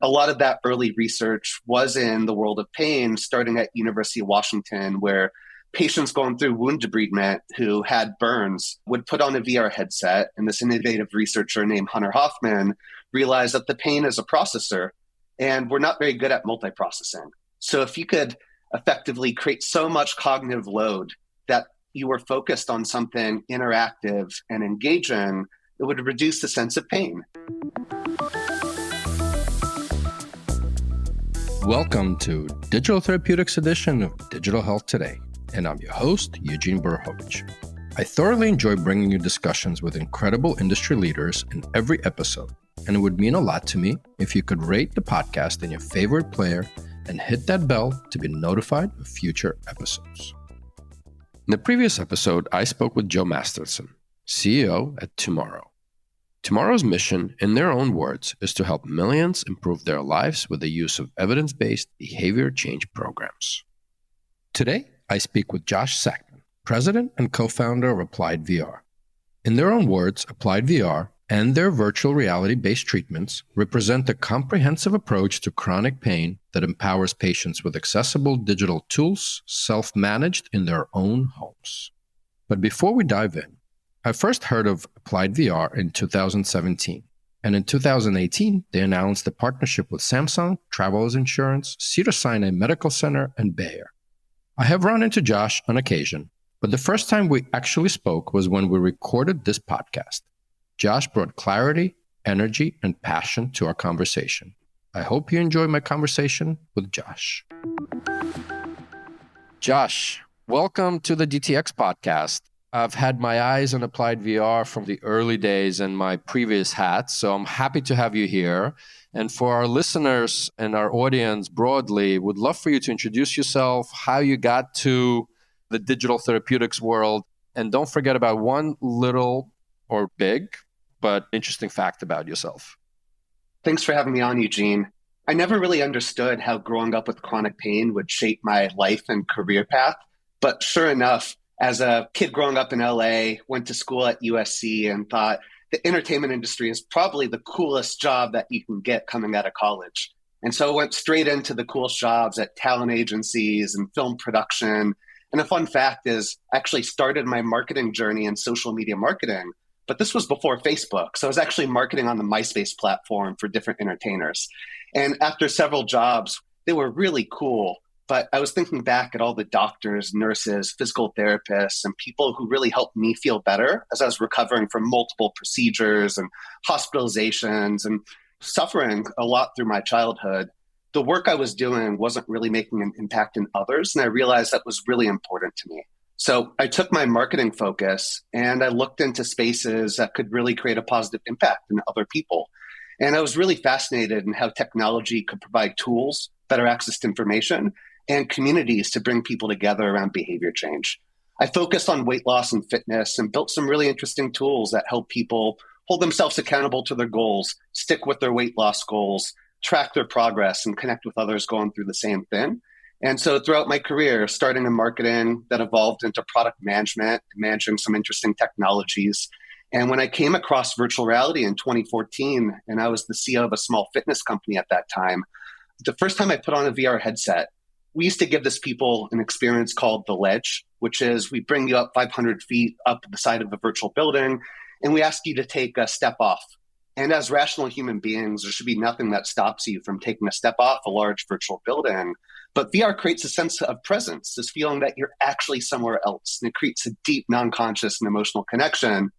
A lot of that early research was in the world of pain, starting at University of Washington, where patients going through wound debridement who had burns would put on a VR headset. And this innovative researcher named Hunter Hoffman realized that the pain is a processor, and we're not very good at multiprocessing. So if you could effectively create so much cognitive load that you were focused on something interactive and engaging, it would reduce the sense of pain. Welcome to Digital Therapeutics edition of Digital Health Today, and I'm your host, Eugene Burhovich. I thoroughly enjoy bringing you discussions with incredible industry leaders in every episode, and it would mean a lot to me if you could rate the podcast in your favorite player and hit that bell to be notified of future episodes. In the previous episode, I spoke with Joe Masterson, CEO at Tomorrow. Tomorrow's mission, in their own words, is to help millions improve their lives with the use of evidence-based behavior change programs. Today, I speak with Josh Sackman, president and co-founder of AppliedVR. In their own words, AppliedVR and their virtual reality-based treatments represent a comprehensive approach to chronic pain that empowers patients with accessible digital tools, self-managed in their own homes. But before we dive in, I first heard of AppliedVR in 2017, and in 2018, they announced a partnership with Samsung, Travelers Insurance, Cedars-Sinai Medical Center, and Bayer. I have run into Josh on occasion, but the first time we actually spoke was when we recorded this podcast. Josh brought clarity, energy, and passion to our conversation. I hope you enjoy my conversation with Josh. Josh, welcome to the DTX podcast. I've had my eyes on AppliedVR from the early days in my previous hats, so I'm happy to have you here. And for our listeners and our audience broadly, would love for you to introduce yourself, how you got to the digital therapeutics world, and don't forget about one little or big but interesting fact about yourself. Thanks for having me on, Eugene. I never really understood how growing up with chronic pain would shape my life and career path, but sure enough, as a kid growing up in LA, went to school at USC and thought the entertainment industry is probably the coolest job that you can get coming out of college. And so I went straight into the coolest jobs at talent agencies and film production. And a fun fact is I actually started my marketing journey in social media marketing, but this was before Facebook. So I was actually marketing on the MySpace platform for different entertainers. And after several jobs, they were really cool. But I was thinking back at all the doctors, nurses, physical therapists, and people who really helped me feel better as I was recovering from multiple procedures and hospitalizations and suffering a lot through my childhood. The work I was doing wasn't really making an impact in others, and I realized that was really important to me. So I took my marketing focus and I looked into spaces that could really create a positive impact in other people. And I was really fascinated in how technology could provide tools, better access to information, and communities to bring people together around behavior change. I focused on weight loss and fitness and built some really interesting tools that help people hold themselves accountable to their goals, stick with their weight loss goals, track their progress, and connect with others going through the same thing. And so throughout my career, starting in marketing, that evolved into product management, managing some interesting technologies. And when I came across virtual reality in 2014, and I was the CEO of a small fitness company at that time, the first time I put on a VR headset, we used to give this people an experience called the ledge, which is we bring you up 500 feet up the side of a virtual building, and we ask you to take a step off. And as rational human beings, there should be nothing that stops you from taking a step off a large virtual building. But VR creates a sense of presence, this feeling that you're actually somewhere else. And it creates a deep, non-conscious and emotional connection.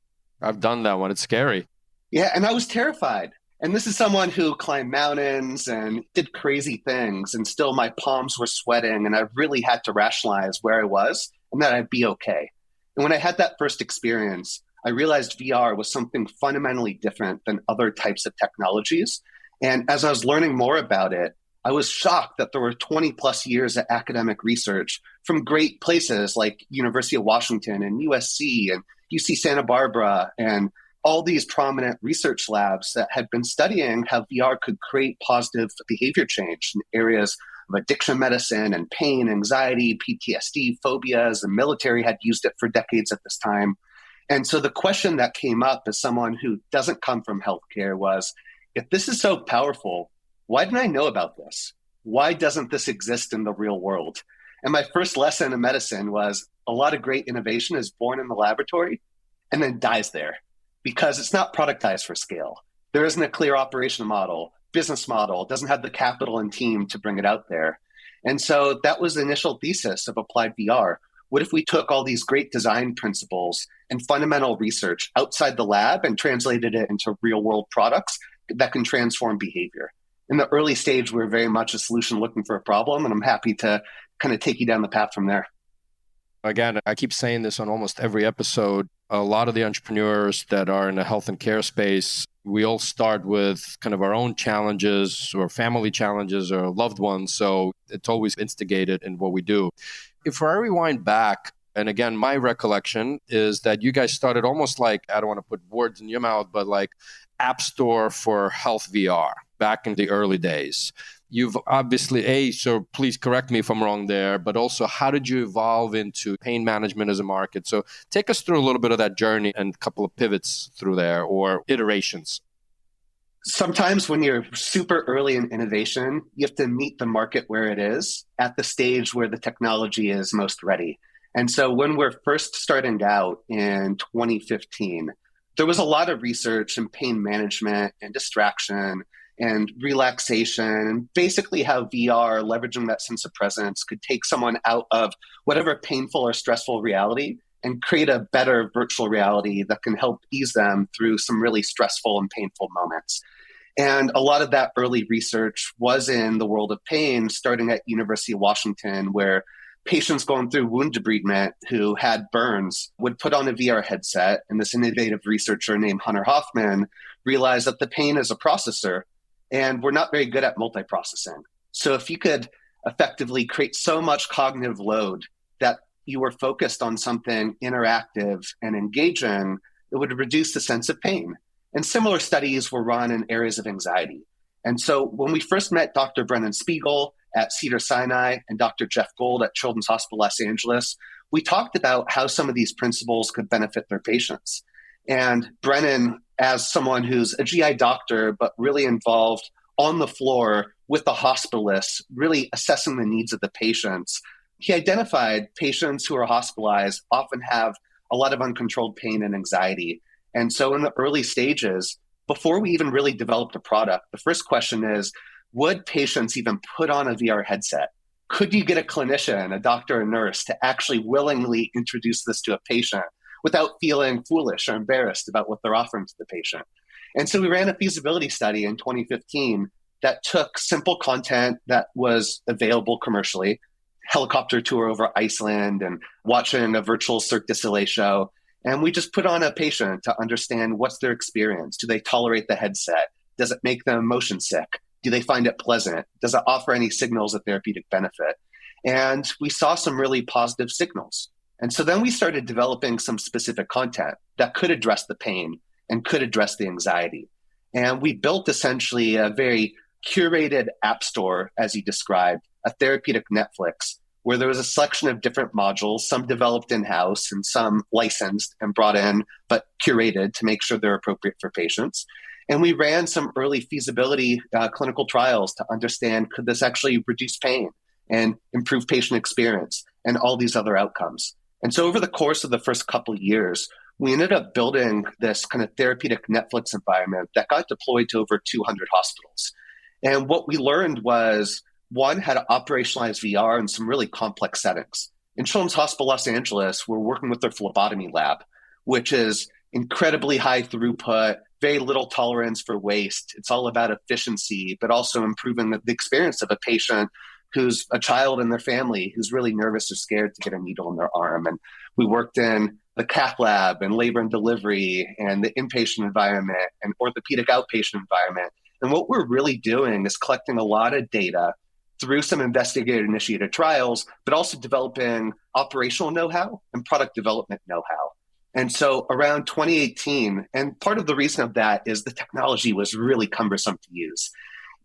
I've done that one. It's scary. Yeah, and I was terrified. And this is someone who climbed mountains and did crazy things, and still my palms were sweating, and I really had to rationalize where I was and that I'd be okay. And when I had that first experience, I realized VR was something fundamentally different than other types of technologies. And as I was learning more about it, I was shocked that there were 20 plus years of academic research from great places like University of Washington and USC and UC Santa Barbara and all these prominent research labs that had been studying how VR could create positive behavior change in areas of addiction medicine and pain, anxiety, PTSD, phobias. The military had used it for decades at this time. And so the question that came up as someone who doesn't come from healthcare was, if this is so powerful, why didn't I know about this? Why doesn't this exist in the real world? And my first lesson in medicine was a lot of great innovation is born in the laboratory and then dies there because it's not productized for scale. There isn't a clear operational model, business model, doesn't have the capital and team to bring it out there. And so that was the initial thesis of Applied VR. What if we took all these great design principles and fundamental research outside the lab and translated it into real world products that can transform behavior? In the early stage, we're very much a solution looking for a problem, and I'm happy to kind of take you down the path from there. Again, I keep saying this on almost every episode. A lot of the entrepreneurs that are in the health and care space, we all start with kind of our own challenges or family challenges or loved ones. So it's always instigated in what we do. If I rewind back, and again, my recollection is that you guys started almost like, I don't want to put words in your mouth, but like App Store for Health VR back in the early days. You've obviously, so please correct me if I'm wrong there, but also how did you evolve into pain management as a market? So take us through a little bit of that journey and a couple of pivots through there or iterations. Sometimes when you're super early in innovation, you have to meet the market where it is at the stage where the technology is most ready. And so when we're first starting out in 2015, there was a lot of research in pain management and distraction and relaxation, and basically how VR, leveraging that sense of presence, could take someone out of whatever painful or stressful reality and create a better virtual reality that can help ease them through some really stressful and painful moments. And a lot of that early research was in the world of pain, starting at University of Washington, where patients going through wound debridement who had burns would put on a VR headset, and this innovative researcher named Hunter Hoffman realized that the pain is a processor, and we're not very good at multiprocessing. So if you could effectively create so much cognitive load that you were focused on something interactive and engaging, it would reduce the sense of pain. And similar studies were run in areas of anxiety. And so when we first met Dr. Brennan Spiegel at Cedars-Sinai and Dr. Jeff Gold at Children's Hospital Los Angeles, we talked about how some of these principles could benefit their patients. And Brennan, as someone who's a GI doctor, but really involved on the floor with the hospitalists, really assessing the needs of the patients, he identified patients who are hospitalized often have a lot of uncontrolled pain and anxiety. And so in the early stages, before we even really developed a product, the first question is, would patients even put on a VR headset? Could you get a clinician, a doctor, a nurse to actually willingly introduce this to a patient without feeling foolish or embarrassed about what they're offering to the patient? And so we ran a feasibility study in 2015 that took simple content that was available commercially, helicopter tour over Iceland and watching a virtual Cirque du Soleil show. And we just put on a patient to understand what's their experience. Do they tolerate the headset? Does it make them motion sick? Do they find it pleasant? Does it offer any signals of therapeutic benefit? And we saw some really positive signals. And so then we started developing some specific content that could address the pain and could address the anxiety. And we built essentially a very curated app store, as you described, a therapeutic Netflix, where there was a selection of different modules, some developed in-house and some licensed and brought in, but curated to make sure they're appropriate for patients. And we ran some early feasibility clinical trials to understand, could this actually reduce pain and improve patient experience and all these other outcomes? And so over the course of the first couple of years, we ended up building this kind of therapeutic Netflix environment that got deployed to over 200 hospitals. And what we learned was, one, how to operationalize VR in some really complex settings. In Children's Hospital Los Angeles, we're working with their phlebotomy lab, which is incredibly high throughput, very little tolerance for waste. It's all about efficiency, but also improving the experience of a patient who's a child in their family who's really nervous or scared to get a needle in their arm. And we worked in the cath lab and labor and delivery and the inpatient environment and orthopedic outpatient environment. And what we're really doing is collecting a lot of data through some investigator-initiated trials, but also developing operational know-how and product development know-how. And so around 2018, and part of the reason of that is the technology was really cumbersome to use.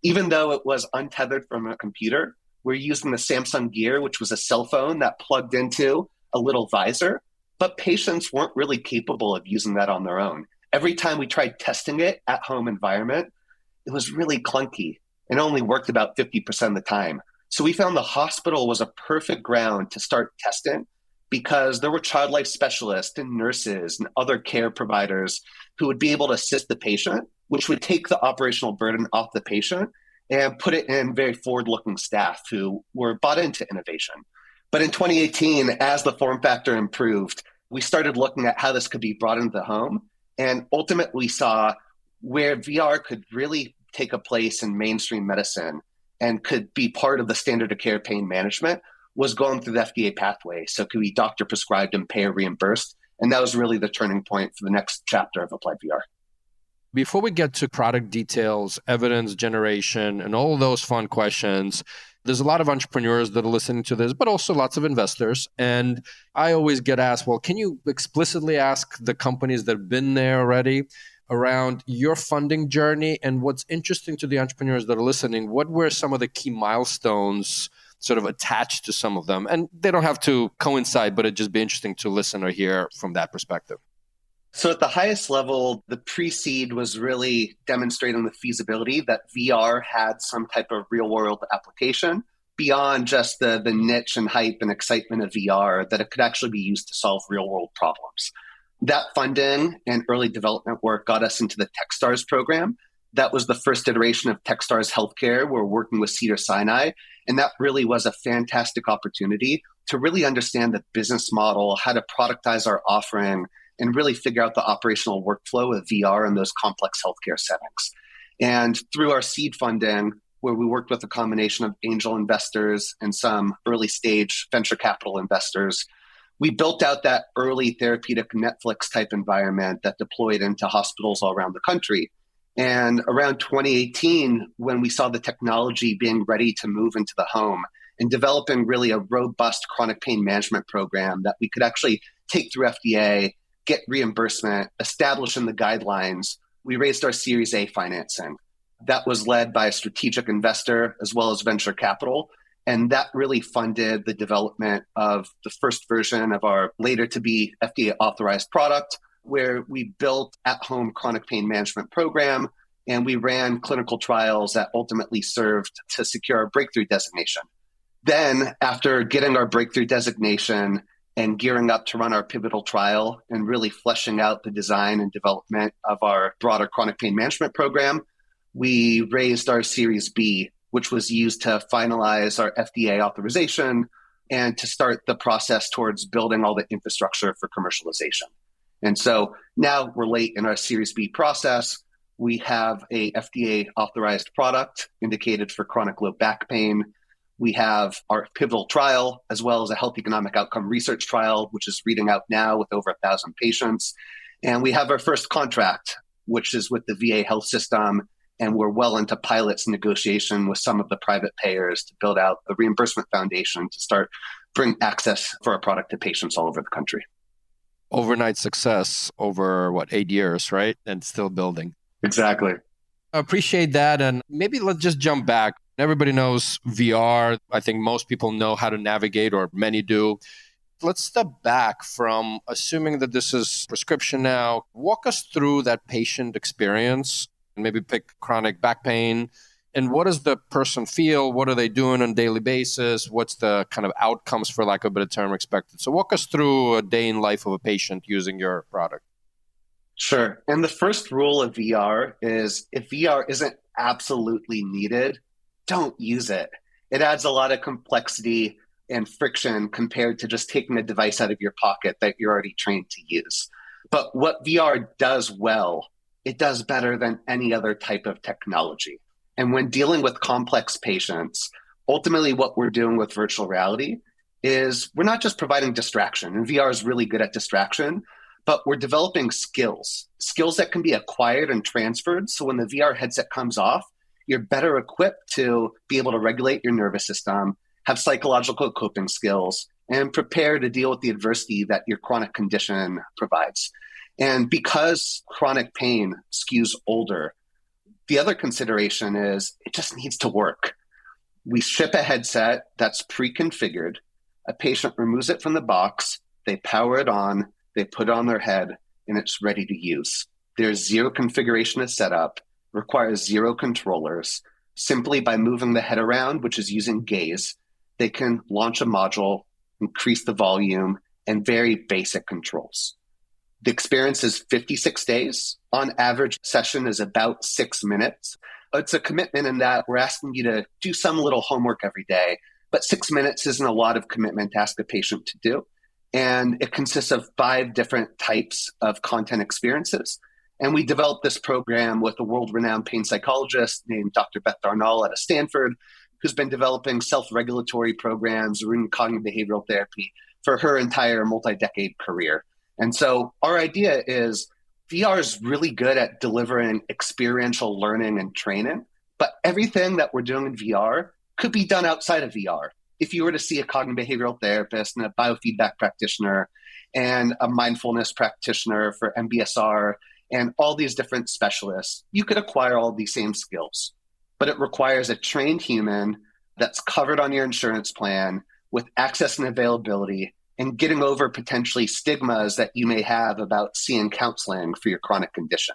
Even though it was untethered from a computer, we're using the Samsung Gear, which was a cell phone that plugged into a little visor, but patients weren't really capable of using that on their own. Every time we tried testing it at home environment, it was really clunky. and only worked about 50% of the time. So we found the hospital was a perfect ground to start testing because there were child life specialists and nurses and other care providers who would be able to assist the patient, which would take the operational burden off the patient and put it in very forward-looking staff who were bought into innovation. But in 2018, as the form factor improved, we started looking at how this could be brought into the home, and ultimately saw where VR could really take a place in mainstream medicine and could be part of the standard of care pain management was going through the FDA pathway. So it could be doctor prescribed and payer reimbursed. And that was really the turning point for the next chapter of AppliedVR. Before we get to product details, evidence generation, and all those fun questions, there's a lot of entrepreneurs that are listening to this, but also lots of investors. And I always get asked, well, can you explicitly ask the companies that have been there already around your funding journey? And what's interesting to the entrepreneurs that are listening, what were some of the key milestones sort of attached to some of them? And they don't have to coincide, but it'd just be interesting to listen or hear from that perspective. So at the highest level, the pre-seed was really demonstrating the feasibility that VR had some type of real-world application beyond just the niche and hype and excitement of VR, that it could actually be used to solve real-world problems. That funding and early development work got us into the TechStars program. That was the first iteration of TechStars Healthcare. We're working with Cedars-Sinai, and that really was a fantastic opportunity to really understand the business model, how to productize our offering, and really figure out the operational workflow of VR in those complex healthcare settings. And through our seed funding, where we worked with a combination of angel investors and some early stage venture capital investors, we built out that early therapeutic Netflix type environment that deployed into hospitals all around the country. And around 2018, when we saw the technology being ready to move into the home and developing really a robust chronic pain management program that we could actually take through FDA, get reimbursement, establish in the guidelines, we raised our Series A financing. That was led by a strategic investor as well as venture capital. And that really funded the development of the first version of our later to be FDA authorized product, where we built at-home chronic pain management program, and we ran clinical trials that ultimately served to secure our breakthrough designation. Then, after getting our breakthrough designation and gearing up to run our pivotal trial and really fleshing out the design and development of our broader chronic pain management program, we raised our Series B, which was used to finalize our FDA authorization and to start the process towards building all the infrastructure for commercialization. And so now we're late in our Series B process. We have a FDA authorized product indicated for chronic low back pain. We have our pivotal trial, as well as a health economic outcome research trial, which is reading out now with over 1,000 patients. And we have our first contract, which is with the VA health system. And we're well into pilots negotiation with some of the private payers to build out the reimbursement foundation to start bring access for our product to patients all over the country. Overnight success over, 8 years, right? And still building. Exactly. I appreciate that. And maybe let's just jump back. Everybody knows VR. I think most people know how to navigate, or many do. Let's step back from assuming that this is prescription now. Walk us through that patient experience and maybe pick chronic back pain. And what does the person feel? What are they doing on a daily basis? What's the kind of outcomes, for lack of a better term, expected? So walk us through a day in life of a patient using your product. Sure. And the first rule of VR is if VR isn't absolutely needed, don't use it. It adds a lot of complexity and friction compared to just taking a device out of your pocket that you're already trained to use. But what VR does well, it does better than any other type of technology. And when dealing with complex patients, ultimately what we're doing with virtual reality is we're not just providing distraction, and VR is really good at distraction, but we're developing skills that can be acquired and transferred. So when the VR headset comes off, you're better equipped to be able to regulate your nervous system, have psychological coping skills, and prepare to deal with the adversity that your chronic condition provides. And because chronic pain skews older, the other consideration is it just needs to work. We ship a headset that's pre-configured. A patient removes it from the box, they power it on, they put it on their head, and it's ready to use. There's zero configuration to set up, requires zero controllers. Simply by moving the head around, which is using gaze, they can launch a module, increase the volume, and very basic controls. The experience is 56 days. On average, session is about 6 minutes. It's a commitment in that we're asking you to do some little homework every day, but 6 minutes isn't a lot of commitment to ask a patient to do. And it consists of 5 different types of content experiences. And we developed this program with a world-renowned pain psychologist named Dr. Beth Darnall out of Stanford, who's been developing self-regulatory programs in cognitive behavioral therapy for her entire multi-decade career. And so our idea is VR is really good at delivering experiential learning and training, but everything that we're doing in VR could be done outside of VR. If you were to see a cognitive behavioral therapist and a biofeedback practitioner and a mindfulness practitioner for MBSR and all these different specialists, you could acquire all these same skills. But it requires a trained human that's covered on your insurance plan with access and availability and getting over potentially stigmas that you may have about seeing counseling for your chronic condition.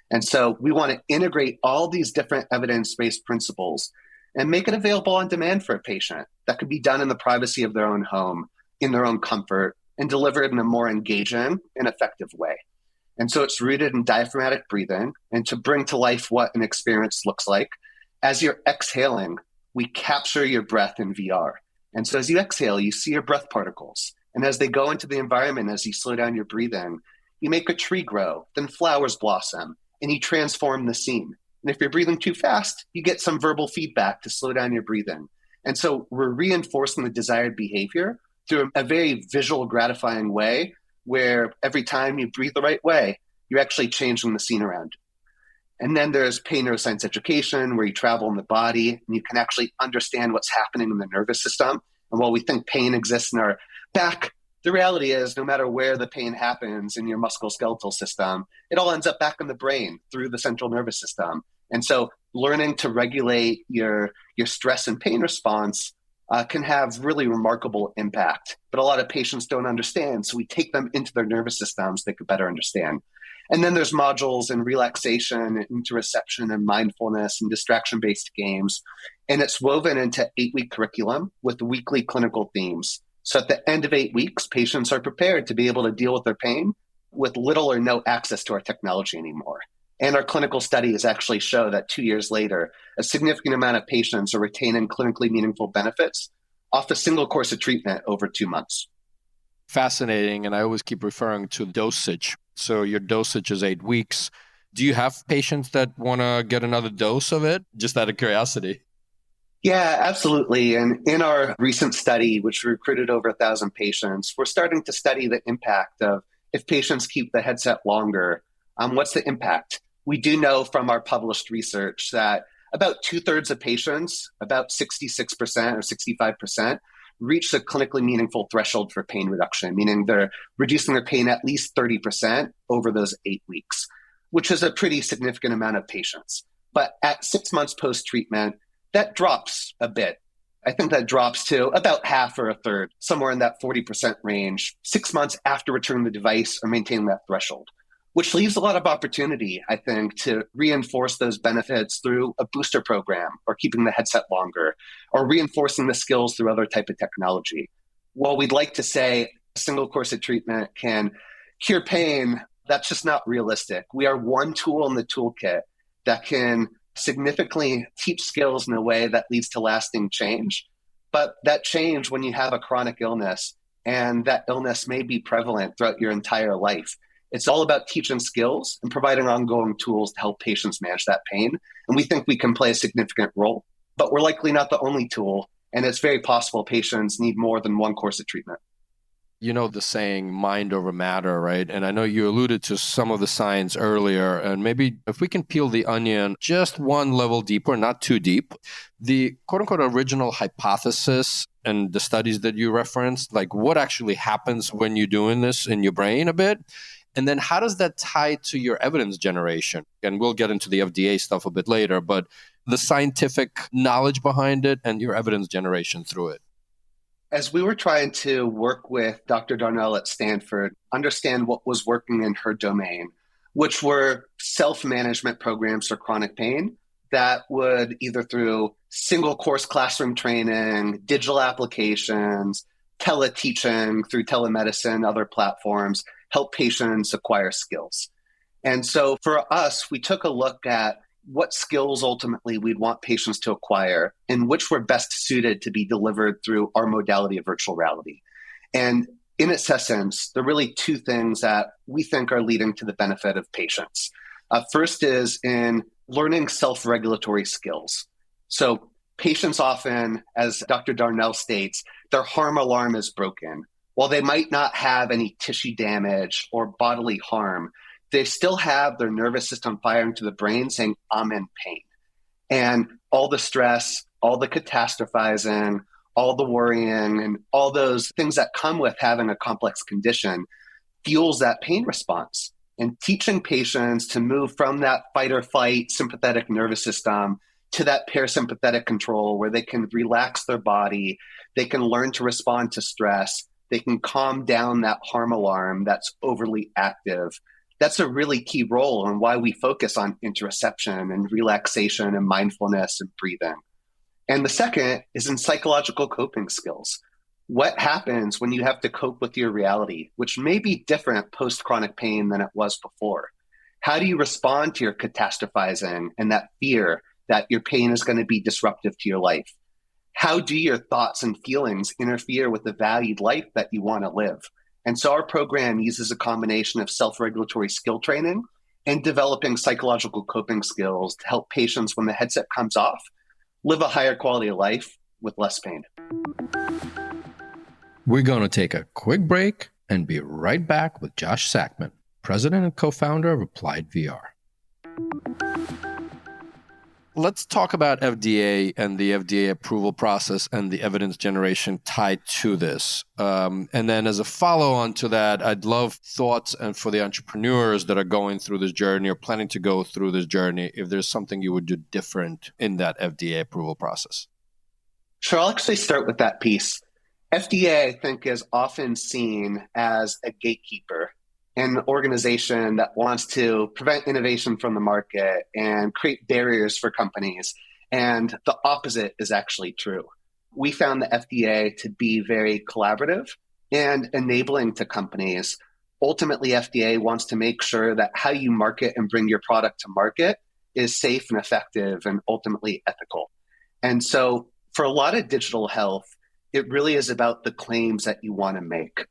And so we want to integrate all these different evidence-based principles and make it available on demand for a patient that could be done in the privacy of their own home, in their own comfort, and delivered in a more engaging and effective way. And so it's rooted in diaphragmatic breathing. And to bring to life what an experience looks like, as you're exhaling, we capture your breath in VR. And so as you exhale, you see your breath particles. And as they go into the environment, as you slow down your breathing, you make a tree grow, then flowers blossom, and you transform the scene. And if you're breathing too fast, you get some verbal feedback to slow down your breathing. And so we're reinforcing the desired behavior through a very visual, gratifying way, where every time you breathe the right way, you're actually changing the scene around you. And then there's pain neuroscience education, where you travel in the body and you can actually understand what's happening in the nervous system. And while we think pain exists in our back, the reality is no matter where the pain happens in your musculoskeletal system, it all ends up back in the brain through the central nervous system. And so learning to regulate your stress and pain response can have really remarkable impact. But a lot of patients don't understand, so we take them into their nervous systems they could better understand. And then there's modules in relaxation, interoception, and mindfulness, and distraction-based games. And it's woven into 8-week curriculum with weekly clinical themes. So at the end of 8 weeks, patients are prepared to be able to deal with their pain with little or no access to our technology anymore. And our clinical studies actually show that 2 years later, a significant amount of patients are retaining clinically meaningful benefits off a single course of treatment over 2 months. Fascinating. And I always keep referring to dosage. So your dosage is 8 weeks. Do you have patients that want to get another dose of it? Just out of curiosity. Yeah, absolutely. And in our recent study, which recruited over 1,000 patients, we're starting to study the impact of if patients keep the headset longer, what's the impact? We do know from our published research that about 2/3 of patients, about 66% or 65%, reach the clinically meaningful threshold for pain reduction, meaning they're reducing their pain at least 30% over those 8 weeks, which is a pretty significant amount of patients. But at 6 months post-treatment, that drops a bit. I think that drops to about half or a third, somewhere in that 40% range, 6 months after returning the device or maintaining that threshold, which leaves a lot of opportunity, I think, to reinforce those benefits through a booster program or keeping the headset longer or reinforcing the skills through other type of technology. While we'd like to say a single course of treatment can cure pain, that's just not realistic. We are one tool in the toolkit that can significantly teach skills in a way that leads to lasting change. But that change, when you have a chronic illness, and that illness may be prevalent throughout your entire life, it's all about teaching skills and providing ongoing tools to help patients manage that pain. And we think we can play a significant role, but we're likely not the only tool. And it's very possible patients need more than one course of treatment. You know the saying, mind over matter, right? And I know you alluded to some of the science earlier, and maybe if we can peel the onion just one level deeper, not too deep, the quote-unquote original hypothesis and the studies that you referenced, like what actually happens when you're doing this in your brain a bit, and then how does that tie to your evidence generation? And we'll get into the FDA stuff a bit later, but the scientific knowledge behind it and your evidence generation through it. As we were trying to work with Dr. Darnall at Stanford, understand what was working in her domain, which were self-management programs for chronic pain, that would either through single course classroom training, digital applications, teleteaching through telemedicine, other platforms, help patients acquire skills. And so for us, we took a look at what skills ultimately we'd want patients to acquire and which were best suited to be delivered through our modality of virtual reality. And in its essence, there are really two things that we think are leading to the benefit of patients. First is in learning self-regulatory skills. So patients often, as Dr. Darnell states, their harm alarm is broken. While they might not have any tissue damage or bodily harm, they still have their nervous system firing to the brain saying, I'm in pain. And all the stress, all the catastrophizing, all the worrying, and all those things that come with having a complex condition fuels that pain response. And teaching patients to move from that fight or flight sympathetic nervous system to that parasympathetic control where they can relax their body, they can learn to respond to stress, they can calm down that harm alarm that's overly active. That's a really key role in why we focus on interoception and relaxation and mindfulness and breathing. And the second is in psychological coping skills. What happens when you have to cope with your reality, which may be different post-chronic pain than it was before? How do you respond to your catastrophizing and that fear that your pain is going to be disruptive to your life? How do your thoughts and feelings interfere with the valued life that you want to live? And so our program uses a combination of self-regulatory skill training and developing psychological coping skills to help patients, when the headset comes off, live a higher quality of life with less pain. We're going to take a quick break and be right back with Josh Sackman, president and co-founder of AppliedVR. Let's talk about FDA and the FDA approval process and the evidence generation tied to this. And then as a follow-on to that, I'd love thoughts and for the entrepreneurs that are going through this journey or planning to go through this journey, if there's something you would do different in that FDA approval process. Sure, I'll actually start with that piece. FDA, I think, is often seen as a gatekeeper, an organization that wants to prevent innovation from the market and create barriers for companies. And the opposite is actually true. We found the FDA to be very collaborative and enabling to companies. Ultimately, FDA wants to make sure that how you market and bring your product to market is safe and effective and ultimately ethical. And so for a lot of digital health, it really is about the claims that you want to make.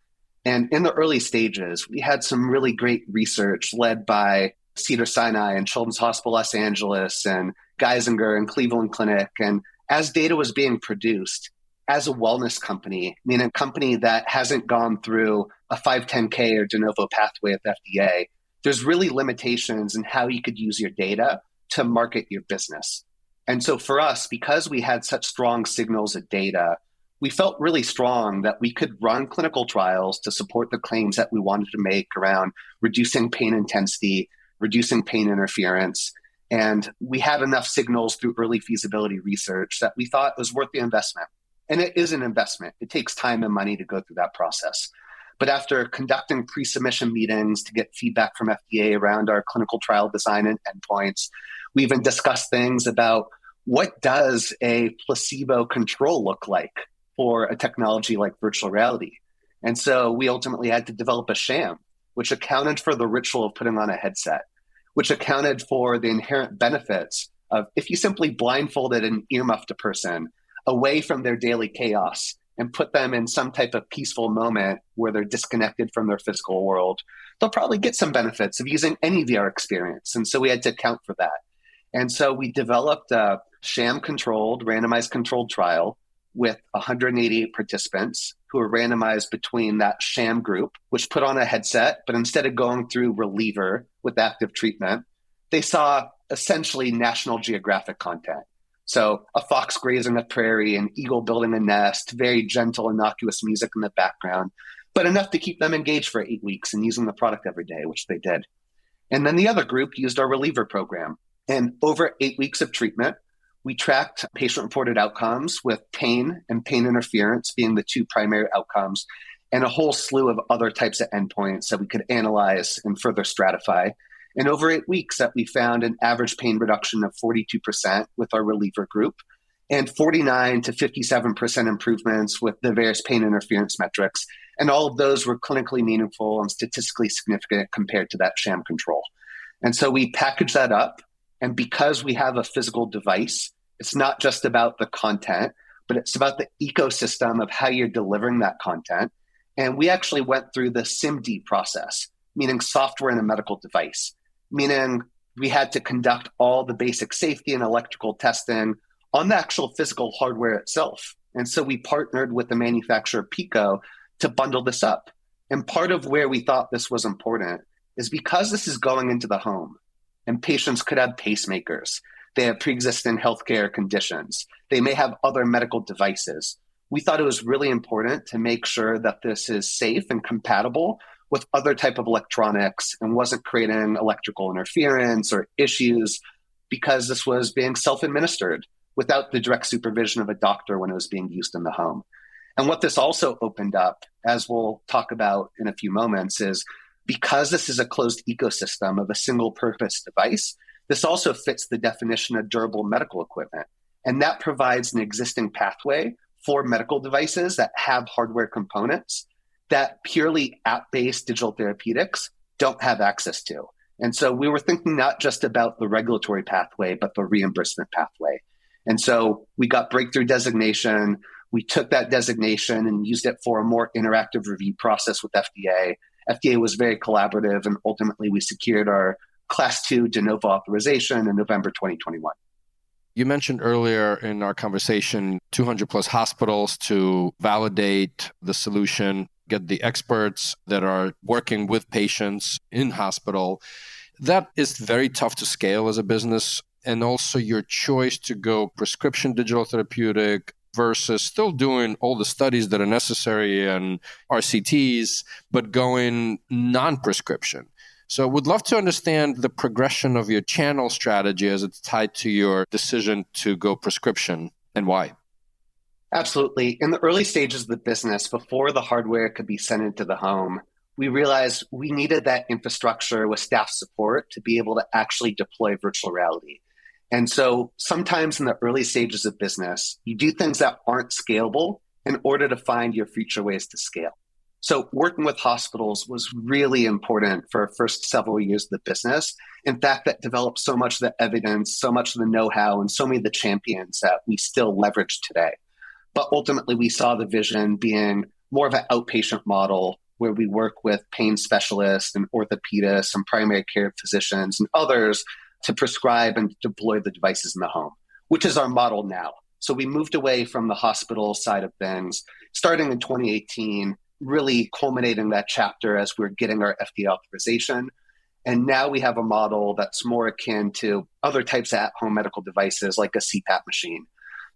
And in the early stages, we had some really great research led by Cedars-Sinai and Children's Hospital Los Angeles and Geisinger and Cleveland Clinic. And as data was being produced, as a wellness company, meaning a company that hasn't gone through a 510K or de novo pathway at the FDA, there's really limitations in how you could use your data to market your business. And so for us, because we had such strong signals of data, we felt really strong that we could run clinical trials to support the claims that we wanted to make around reducing pain intensity, reducing pain interference. And we had enough signals through early feasibility research that we thought was worth the investment. And it is an investment. It takes time and money to go through that process. But after conducting pre-submission meetings to get feedback from FDA around our clinical trial design and endpoints, we even discussed things about what does a placebo control look like for a technology like virtual reality. And so we ultimately had to develop a sham, which accounted for the ritual of putting on a headset, which accounted for the inherent benefits of if you simply blindfolded and earmuffed a person away from their daily chaos and put them in some type of peaceful moment where they're disconnected from their physical world, they'll probably get some benefits of using any VR experience. And so we had to account for that. And so we developed a sham-controlled, randomized controlled trial with 188 participants who were randomized between that sham group, which put on a headset, but instead of going through reliever with active treatment, they saw essentially National Geographic content. So a fox grazing a prairie, an eagle building a nest, very gentle, innocuous music in the background, but enough to keep them engaged for 8 weeks and using the product every day, which they did. And then the other group used our reliever program. And over 8 weeks of treatment, we tracked patient-reported outcomes with pain and pain interference being the two primary outcomes, and a whole slew of other types of endpoints that we could analyze and further stratify. And over 8 weeks that we found an average pain reduction of 42% with our reliever group and 49 to 57% improvements with the various pain interference metrics. And all of those were clinically meaningful and statistically significant compared to that sham control. And so we packaged that up. And because we have a physical device, it's not just about the content, but it's about the ecosystem of how you're delivering that content. And we actually went through the SIMD process, meaning software in a medical device, meaning we had to conduct all the basic safety and electrical testing on the actual physical hardware itself. And so we partnered with the manufacturer Pico to bundle this up. And part of where we thought this was important is because this is going into the home and patients could have pacemakers, they have pre-existing healthcare conditions, they may have other medical devices. We thought it was really important to make sure that this is safe and compatible with other type of electronics and wasn't creating electrical interference or issues because this was being self-administered without the direct supervision of a doctor when it was being used in the home. And what this also opened up, as we'll talk about in a few moments, is because this is a closed ecosystem of a single purpose device, this also fits the definition of durable medical equipment. And that provides an existing pathway for medical devices that have hardware components that purely app-based digital therapeutics don't have access to. And so we were thinking not just about the regulatory pathway, but the reimbursement pathway. And so we got breakthrough designation. We took that designation and used it for a more interactive review process with FDA. FDA was very collaborative, and ultimately we secured our Class 2 de novo authorization in November 2021. You mentioned earlier in our conversation 200 plus hospitals to validate the solution, get the experts that are working with patients in hospital. That is very tough to scale as a business. And also your choice to go prescription digital therapeutic versus still doing all the studies that are necessary and RCTs, but going non-prescription. So would love to understand the progression of your channel strategy as it's tied to your decision to go prescription and why. Absolutely. In the early stages of the business, before the hardware could be sent into the home, we realized we needed that infrastructure with staff support to be able to actually deploy virtual reality. And so sometimes in the early stages of business, you do things that aren't scalable in order to find your future ways to scale. So working with hospitals was really important for our first several years of the business. In fact, that developed so much of the evidence, so much of the know-how, and so many of the champions that we still leverage today. But ultimately, we saw the vision being more of an outpatient model where we work with pain specialists and orthopedists and primary care physicians and others to prescribe and deploy the devices in the home, which is our model now. So we moved away from the hospital side of things, starting in 2018, really culminating that chapter as we're getting our FDA authorization. And now we have a model that's more akin to other types of at-home medical devices like a CPAP machine.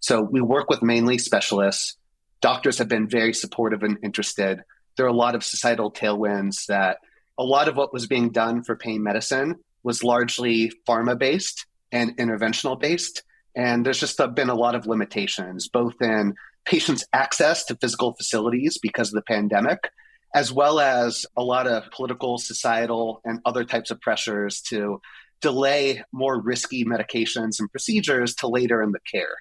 So we work with mainly specialists. Doctors have been very supportive and interested. There are a lot of societal tailwinds that a lot of what was being done for pain medicine was largely pharma-based and interventional-based. And there's just been a lot of limitations, both in patients' access to physical facilities because of the pandemic, as well as a lot of political, societal, and other types of pressures to delay more risky medications and procedures to later in the care.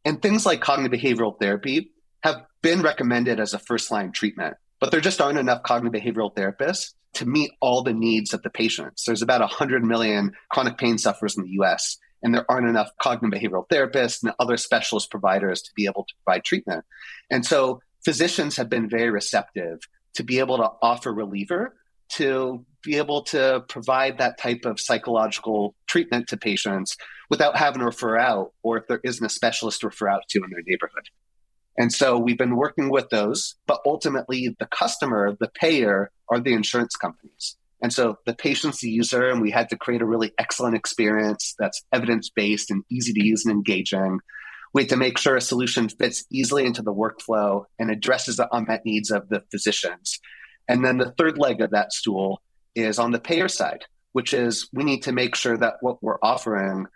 And things like cognitive behavioral therapy have been recommended as a first-line treatment, but there just aren't enough cognitive behavioral therapists to meet all the needs of the patients. There's about 100 million chronic pain sufferers in the US, and there aren't enough cognitive behavioral therapists and other specialist providers to be able to provide treatment. And so physicians have been very receptive to be able to offer reliever, to be able to provide that type of psychological treatment to patients without having to refer out, or if there isn't a specialist to refer out to in their neighborhood. And so we've been working with those, but ultimately the customer, the payer, are the insurance companies. And so the patient's the user, and we had to create a really excellent experience that's evidence-based and easy to use and engaging. We had to make sure a solution fits easily into the workflow and addresses the unmet needs of the physicians. And then the third leg of that stool is on the payer side, which is we need to make sure that what we're offering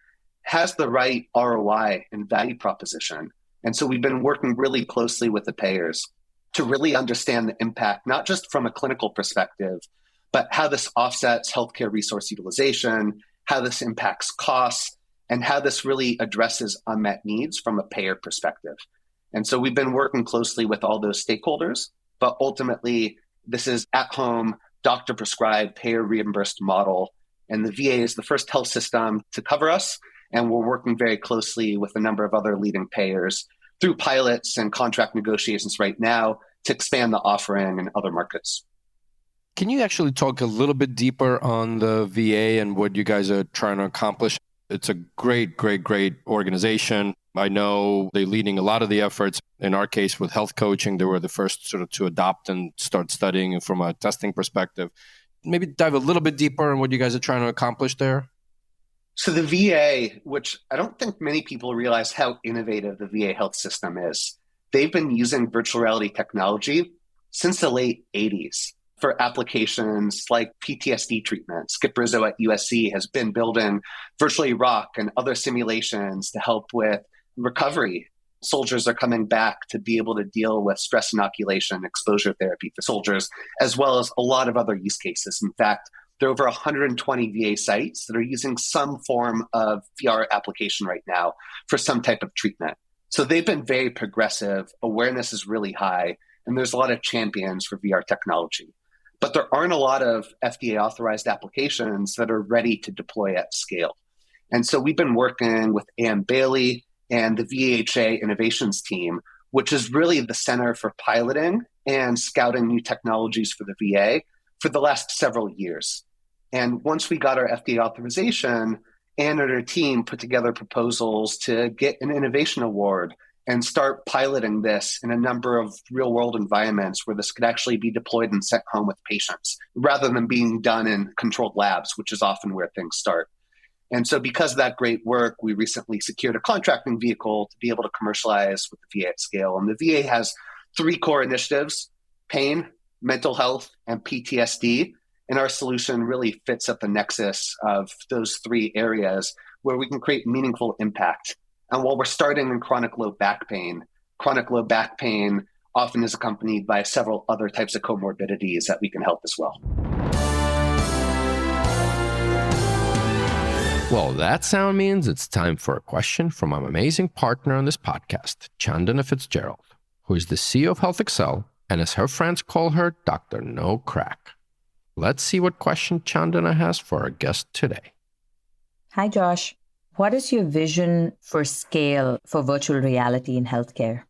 has the right ROI and value proposition. And so we've been working really closely with the payers to really understand the impact, not just from a clinical perspective, but how this offsets healthcare resource utilization, how this impacts costs, and how this really addresses unmet needs from a payer perspective. And so we've been working closely with all those stakeholders, but ultimately this is at-home, doctor-prescribed, payer-reimbursed model. And the VA is the first health system to cover us. And we're working very closely with a number of other leading payers through pilots and contract negotiations right now to expand the offering in other markets. Can you actually talk a little bit deeper on the VA and what you guys are trying to accomplish? It's a great organization. I know they're leading a lot of the efforts. In our case, with health coaching, they were the first sort of to adopt and start studying from a testing perspective. Maybe dive a little bit deeper on what you guys are trying to accomplish there. So the VA, which I don't think many people realize how innovative the VA health system is, they've been using virtual reality technology since the late 80s for applications like PTSD treatment. Skip Rizzo at USC has been building virtually rock and other simulations to help with recovery. Soldiers are coming back to be able to deal with stress inoculation, exposure therapy for soldiers, as well as a lot of other use cases. In fact, there are over 120 VA sites that are using some form of VR application right now for some type of treatment. So they've been very progressive. Awareness is really high, and there's a lot of champions for VR technology. But there aren't a lot of FDA authorized applications that are ready to deploy at scale. And so we've been working with Ann Bailey and the VHA innovations team, which is really the center for piloting and scouting new technologies for the VA for the last several years. And once we got our FDA authorization, Ann and her team put together proposals to get an innovation award and start piloting this in a number of real-world environments where this could actually be deployed and sent home with patients, rather than being done in controlled labs, which is often where things start. And so because of that great work, we recently secured a contracting vehicle to be able to commercialize with the VA at scale. And the VA has 3 core initiatives: pain, mental health, and PTSD. And our solution really fits at the nexus of those 3 areas where we can create meaningful impact. And while we're starting in chronic low back pain often is accompanied by several other types of comorbidities that we can help as well. Well, that sound means it's time for a question from our amazing partner on this podcast, Chandana Fitzgerald, who is the CEO of Health Excel, and as her friends call her, Dr. No Crack. Let's see what question Chandana has for our guest today. Hi, Josh. What is your vision for scale for virtual reality in healthcare?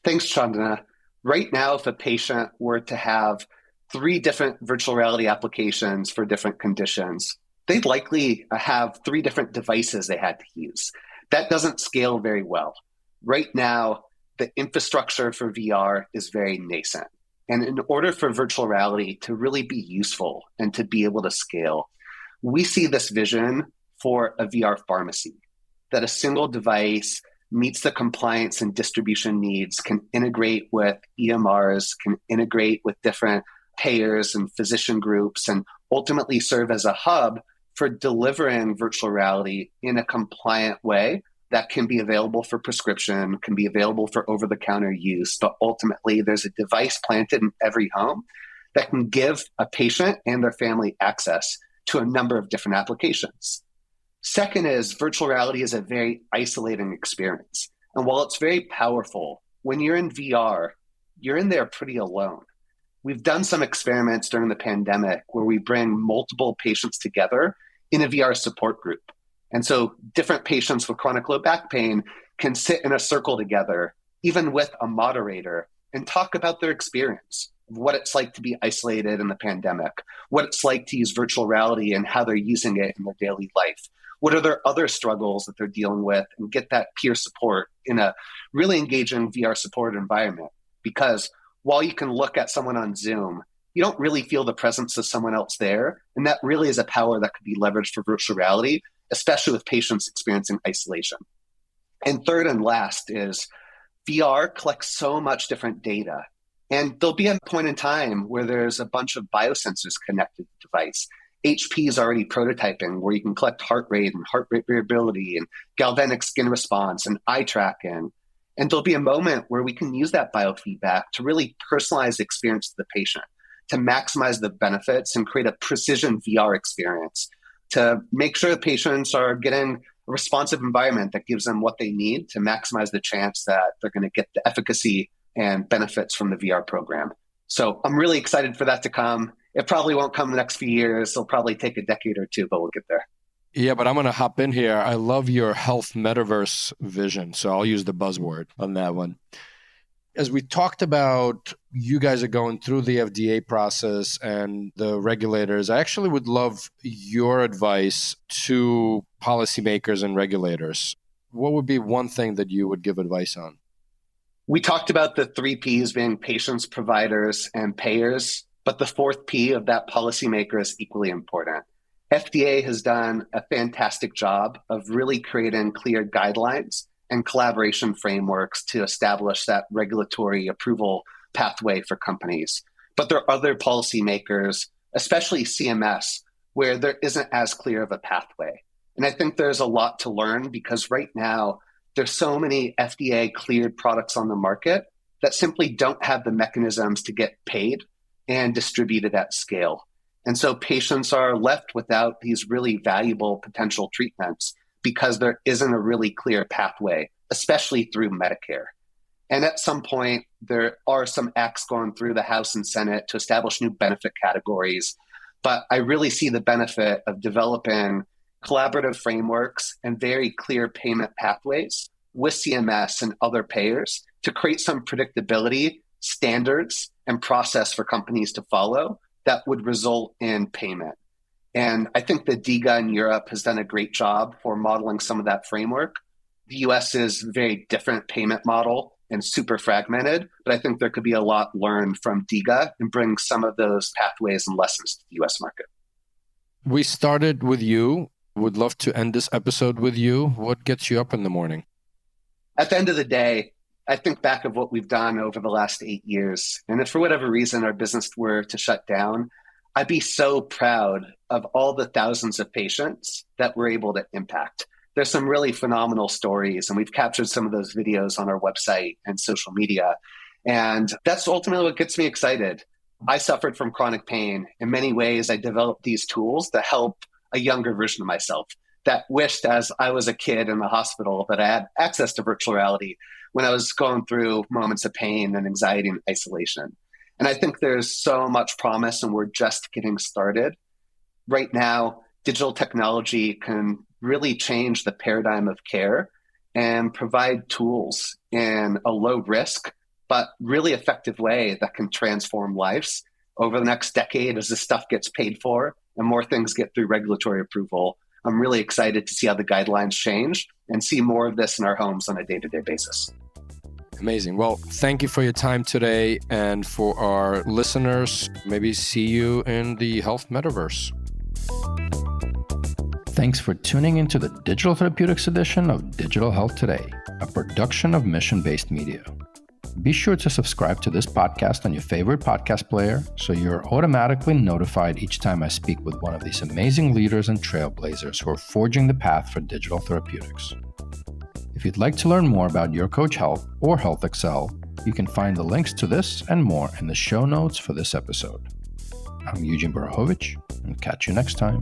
Thanks, Chandana. Right now, if a patient were to have 3 different virtual reality applications for different conditions, they'd likely have 3 different devices they had to use. That doesn't scale very well. Right now, the infrastructure for VR is very nascent. And in order for virtual reality to really be useful and to be able to scale, we see this vision for a VR pharmacy, that a single device meets the compliance and distribution needs, can integrate with EMRs, can integrate with different payers and physician groups, and ultimately serve as a hub for delivering virtual reality in a compliant way that can be available for prescription, can be available for over-the-counter use, but ultimately there's a device planted in every home that can give a patient and their family access to a number of different applications. Second is virtual reality is a very isolating experience. And while it's very powerful, when you're in VR, you're in there pretty alone. We've done some experiments during the pandemic where we bring multiple patients together in a VR support group. And so different patients with chronic low back pain can sit in a circle together, even with a moderator, and talk about their experience, what it's like to be isolated in the pandemic, what it's like to use virtual reality and how they're using it in their daily life. What are their other struggles that they're dealing with, and get that peer support in a really engaging VR support environment. Because while you can look at someone on Zoom, you don't really feel the presence of someone else there. And that really is a power that could be leveraged for virtual reality, especially with patients experiencing isolation. And third and last is VR collects so much different data. And there'll be a point in time where there's a bunch of biosensors connected to the device. HP is already prototyping where you can collect heart rate and heart rate variability and galvanic skin response and eye tracking. And there'll be a moment where we can use that biofeedback to really personalize the experience to the patient, to maximize the benefits and create a precision VR experience to make sure patients are getting a responsive environment that gives them what they need to maximize the chance that they're going to get the efficacy and benefits from the VR program. So I'm really excited for that to come. It probably won't come in the next few years. It'll probably take a decade or two, but we'll get there. Yeah, but I'm going to hop in here. I love your health metaverse vision, so I'll use the buzzword on that one. As we talked about, you guys are going through the FDA process and the regulators. I actually would love your advice to policymakers and regulators. What would be one thing that you would give advice on? We talked about the 3 Ps being patients, providers, and payers, but the 4th P of that policymaker is equally important. FDA has done a fantastic job of really creating clear guidelines and collaboration frameworks to establish that regulatory approval pathway for companies. But there are other policymakers, especially CMS, where there isn't as clear of a pathway. And I think there's a lot to learn because right now, there's so many FDA cleared products on the market that simply don't have the mechanisms to get paid and distributed at scale. And so patients are left without these really valuable potential treatments because there isn't a really clear pathway, especially through Medicare. And at some point, there are some acts going through the House and Senate to establish new benefit categories. But I really see the benefit of developing collaborative frameworks and very clear payment pathways with CMS and other payers to create some predictability, standards, and process for companies to follow that would result in payment. And I think the DIGA in Europe has done a great job for modeling some of that framework. The US is a very different payment model and super fragmented, but I think there could be a lot learned from DIGA and bring some of those pathways and lessons to the US market. We started with you. Would love to end this episode with you. What gets you up in the morning? At the end of the day, I think back of what we've done over the last 8 years. And if for whatever reason our business were to shut down, I'd be so proud of all the thousands of patients that we're able to impact. There's some really phenomenal stories, and we've captured some of those videos on our website and social media. And that's ultimately what gets me excited. I suffered from chronic pain. In many ways, I developed these tools to help a younger version of myself that wished as I was a kid in the hospital that I had access to virtual reality when I was going through moments of pain and anxiety and isolation. And I think there's so much promise and we're just getting started. Right now, digital technology can really change the paradigm of care and provide tools in a low risk, but really effective way that can transform lives over the next decade as this stuff gets paid for and more things get through regulatory approval. I'm really excited to see how the guidelines change and see more of this in our homes on a day-to-day basis. Amazing. Well, thank you for your time today. And for our listeners, maybe see you in the health metaverse. Thanks for tuning into the Digital Therapeutics edition of Digital Health Today, a production of Mission-Based Media. Be sure to subscribe to this podcast on your favorite podcast player so you're automatically notified each time I speak with one of these amazing leaders and trailblazers who are forging the path for digital therapeutics. If you'd like to learn more about Your Coach Health or Health Excel, you can find the links to this and more in the show notes for this episode. I'm Eugene Borochovich, and catch you next time.